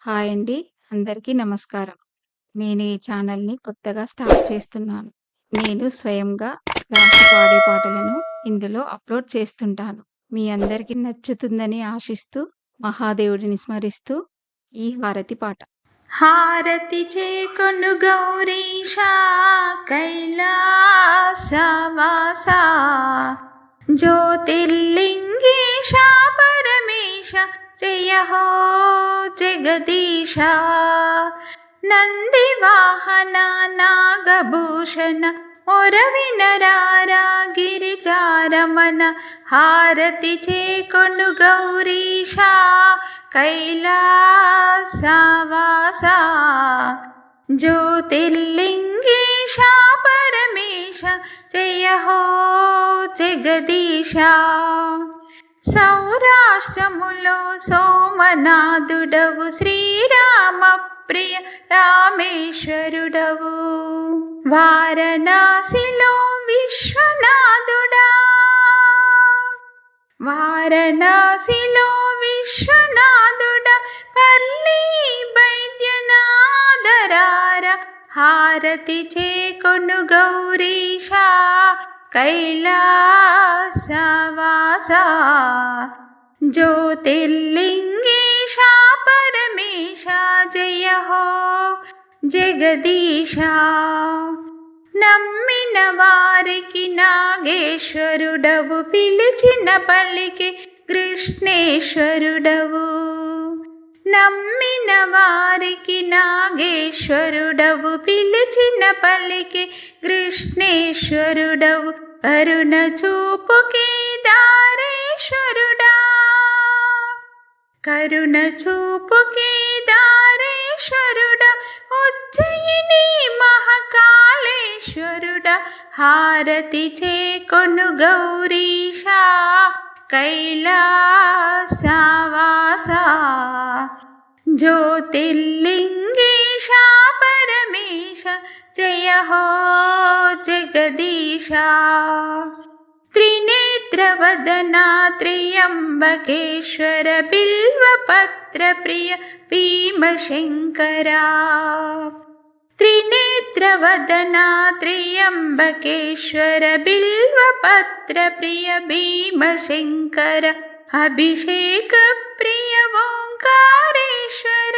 Hi అండి. అందరికీ నమస్కారం. నేను ఈ ఛానల్‌ని కొత్తగా స్టార్ట్ చేస్తున్నాను. నేను స్వయంగా రాసి పాడే పాటలను ఇందులో అప్‌లోడ్ చేస్తుంటాను. మీ అందరికీ నచ్చుతుందని ఆశిస్తూ, మహాదేవుడిని స్మరిస్తూ ఈ హారతి పాట. హారతి చేకొను గౌరీశ కైలాసవాస జ్యోతిర్లింగేశ పరమేశ జయ హో జగదీశ నందివాహన నాగభూషణ మొరవినరారా గిరిజారమణ హారతి చేకొను గౌరీశ కైలాసవాస జ్యోతిర్లింగేశ పరమేశ జయ హో జగదీశ సౌరాష్ట్రములో సోమనాథుడవు శ్రీరామ ప్రియ రామేశ్వరుడవు వారణాసిలో విశ్వనాథుడా వారణాసిలో విశ్వనాథుడ పల్లి వైద్యనాథరార హారతి చేకొను గౌరీశ కైలాసవాస జ్యోతిర్లింగేశ పరమేశ జయ హో జగదీశ నమ్మిన వారికి నాగేశ్వరుడవు పిలిచిన పల్లికి కృష్ణేశ్వరుడవు నమ్మిన వారికి నాగేశ్వరుడవు పిలిచిన పల్లికి కృష్ణేశ్వరుడవు కరుణ చూపు కేదారేశ్వరుడా కరుణ చూపు కేదారేశ్వరుడా ఉజ్జయిని మహాకాళేశ్వరుడా హారతి చేకొను గౌరీశ కైలాసవాస జ్యోతిర్లింగేశ పరమేశ జయ హో జగదీశ త్రినేత్రవదనా త్ర్యంబకేశ్వర బిల్వపత్ర ప్రియ భీమశంకరా త్రినేత్రవదనా త్ర్యంబకేశ్వర బిల్వపత్ర ప్రియ భీమశంకర అభిషేక ప్రియ ఓంకారేశ్వర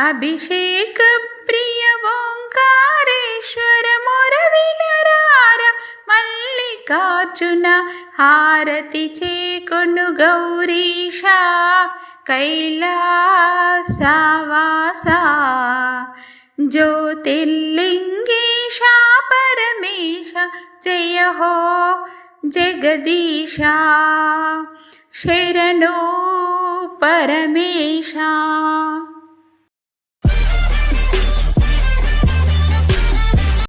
అభిషేక ప్రియ ఓంకారేశ్వర మొరవినరార మల్లికార్జున హారతి చేకొను గౌరీశ కైలాసవాస జ్యోతిర్లింగేశ పరమేశ జయ హో జగదీశ శరణో పరమేశ.